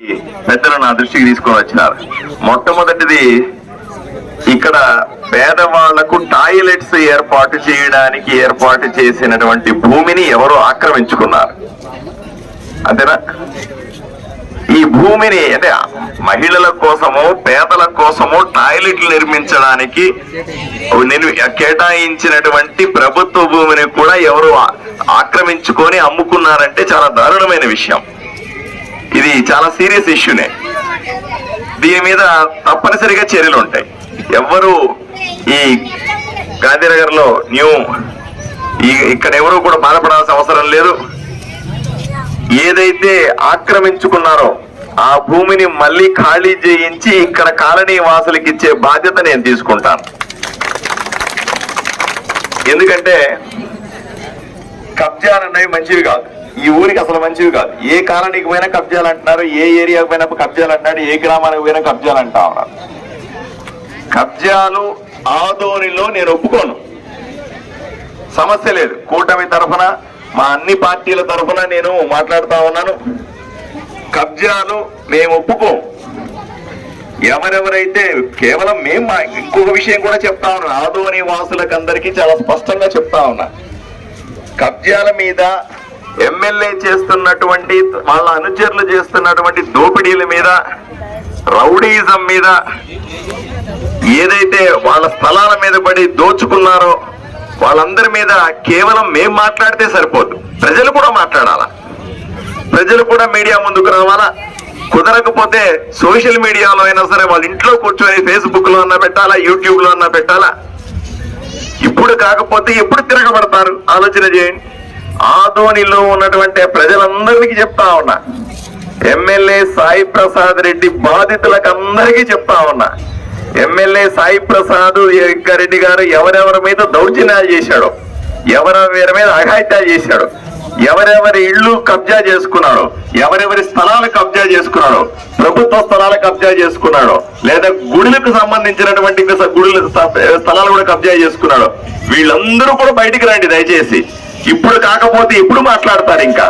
పెద్దలు నా దృష్టికి తీసుకొని వచ్చినారు. మొట్టమొదటిది, ఇక్కడ పేదవాళ్లకు టాయిలెట్స్ ఏర్పాటు చేసినటువంటి భూమిని ఎవరో ఆక్రమించుకున్నారు. అంతేనా? ఈ భూమిని అంటే మహిళల కోసము, పేదల కోసము టాయిలెట్లు నిర్మించడానికి కేటాయించినటువంటి ప్రభుత్వ భూమిని కూడా ఎవరు ఆక్రమించుకొని అమ్ముకున్నారంటే చాలా దారుణమైన విషయం. ఇది చాలా సీరియస్ ఇష్యూనే. దీని మీద తప్పనిసరిగా చర్యలు ఉంటాయి. ఎవరు ఈ గాంధీనగర్ లో ఇక్కడ ఎవరు కూడా బాధపడాల్సిన అవసరం లేదు. ఏదైతే ఆక్రమించుకున్నారో ఆ భూమిని మళ్ళీ ఖాళీ చేయించి ఇక్కడ కాలనీ వాసులకి ఇచ్చే బాధ్యత నేను తీసుకుంటాను. ఎందుకంటే కబ్జాలు అనేవి మంచివి కాదు, ఈ ఊరికి అసలు మంచివి కాదు. ఏ కాలనీకి పోయినా కబ్జాలు అంటున్నారు, ఏ ఏరియాకి పోయినా కబ్జాలు అంటున్నారు, ఏ గ్రామానికి పోయినా కబ్జాలు అంటా ఉన్నారు. కబ్జాలు ఆదోనిలో నేను ఒప్పుకోను, సమస్య లేదు. కూటమి తరఫున, మా అన్ని పార్టీల తరఫున నేను మాట్లాడుతా ఉన్నాను. కబ్జాలు మేము ఒప్పుకోం. ఎవరెవరైతే కేవలం మేము ఇంకొక విషయం కూడా చెప్తా ఉన్నాను, ఆదోని వాసులకు అందరికీ చాలా స్పష్టంగా చెప్తా ఉన్నా. కబ్జాల మీద, ఎమ్మెల్యే చేస్తున్నటువంటి, వాళ్ళ అనుచరులు చేస్తున్నటువంటి దోపిడీల మీద, రౌడీయిజం మీద, ఏదైతే వాళ్ళ స్థలాల మీద పడి దోచుకున్నారో వాళ్ళందరి మీద కేవలం మేం మాట్లాడితే సరిపోదు, ప్రజలు కూడా మాట్లాడాలా. ప్రజలు కూడా మీడియా ముందుకు రావాలా. కుదరకపోతే సోషల్ మీడియాలో అయినా సరే వాళ్ళ ఇంట్లో కూర్చొని ఫేస్బుక్ లో అన్నా పెట్టాలా, యూట్యూబ్ లో అన్నా పెట్టాలా. ఇప్పుడు కాకపోతే ఎప్పుడు తిరగబడతారు ఆలోచన చేయండి. ఆదోనిలో ఉన్నటువంటి ప్రజలందరికీ చెప్తా ఉన్నా, ఎమ్మెల్యే సాయి ప్రసాద్ రెడ్డి బాధితులకు అందరికీ చెప్తా ఉన్నా, ఎమ్మెల్యే సాయి ప్రసాద్ రెడ్డి గారు ఎవరెవరి మీద దౌర్జన్యాలు చేశాడో, ఎవరెవరి మీద అఘాయిత్యాలు చేశాడో, ఎవరెవరి ఇళ్లు కబ్జా చేసుకున్నాడో, ఎవరెవరి స్థలాలు కబ్జా చేసుకున్నాడో, ప్రభుత్వ స్థలాలు కబ్జా చేసుకున్నాడో, లేదా గుడులకు సంబంధించినటువంటి గుడుల స్థలాలు కూడా కబ్జా చేసుకున్నాడో, వీళ్ళందరూ కూడా బయటికి రండి దయచేసి. ఇప్పుడు కాకపోతే ఎప్పుడు మాట్లాడతారు? ఇంకా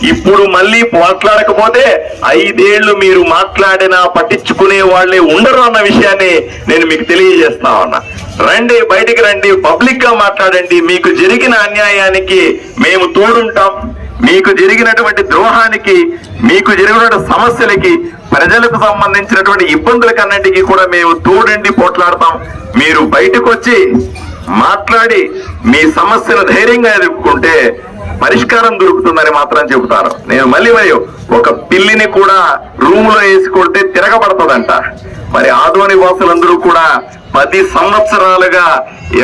ఇప్పుడు మళ్ళీ మాట్లాడకపోతే 5 ఏళ్లు మీరు మాట్లాడినా పట్టించుకునే వాళ్ళే ఉండరు అన్న విషయాన్ని నేను మీకు తెలియజేస్తా ఉన్నా. రండి, బయటికి రండి, పబ్లిక్ గా మాట్లాడండి. మీకు జరిగిన అన్యాయానికి మేము తోడుంటాం. మీకు జరిగినటువంటి ద్రోహానికి, మీకు జరిగినటువంటి సమస్యలకి, ప్రజలకు సంబంధించినటువంటి ఇబ్బందులకు అన్నింటికీ కూడా మేము తోడండి పోట్లాడతాం. మీరు బయటకు వచ్చి మాట్లాడి మీ సమస్యను ధైర్యంగా ఎదుర్కొంటే పరిష్కారం దొరుకుతుందని మాత్రం చెబుతాను. నేను మళ్ళీ ఒక పిల్లిని కూడా రూమ్ లో వేసి కొడితే తిరగబడుతుందంట. మరి ఆదోని వాసులందరూ కూడా 10 సంవత్సరాలుగా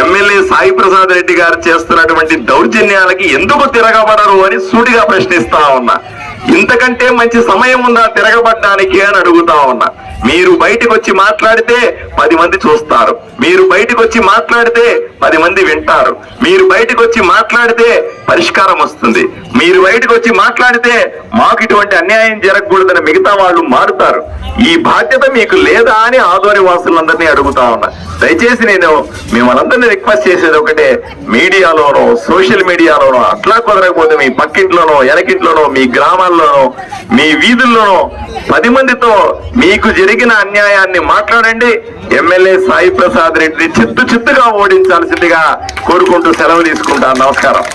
ఎమ్మెల్యే సాయి ప్రసాద్ రెడ్డి గారు చేస్తున్నటువంటి దౌర్జన్యాలకి ఎందుకు తిరగబడరు అని సూటిగా ప్రశ్నిస్తా ఉన్నా. ఇంతకంటే మంచి సమయం ఉందా తిరగబడ్డానికి అని అడుగుతా ఉన్నా. మీరు బయటకు వచ్చి మాట్లాడితే 10 మంది చూస్తారు, మీరు బయటకు వచ్చి మాట్లాడితే 10 మంది వింటారు, మీరు బయటకు వచ్చి మాట్లాడితే పరిష్కారం వస్తుంది, మీరు బయటకు వచ్చి మాట్లాడితే మాకు ఇటువంటి అన్యాయం జరగకూడదని మిగతా వాళ్ళు మారుతారు. ఈ బాధ్యత మీకు లేదా అని ఆదోని వాసులందరినీ అడుగుతా ఉన్నా. దయచేసి నేను మిమ్మల్ని రిక్వెస్ట్ చేసేది ఒకటే, మీడియాలోనో సోషల్ మీడియాలోనో అట్లా కుదరకపోతే మీ పక్కింట్లోనో, వెనకింట్లోనో, మీ గ్రామాల్లోనో, మీ వీధుల్లోనో 10 మందితో మీకు జరిగిన అన్యాయాన్ని మాట్లాడండి. ఎమ్మెల్యే సాయి ప్రసాద్ రెడ్డి చిత్తుగా ఓడించాల్సిందిగా కోరుకుంటూ సెలవు తీసుకుంటాను. నమస్కారం.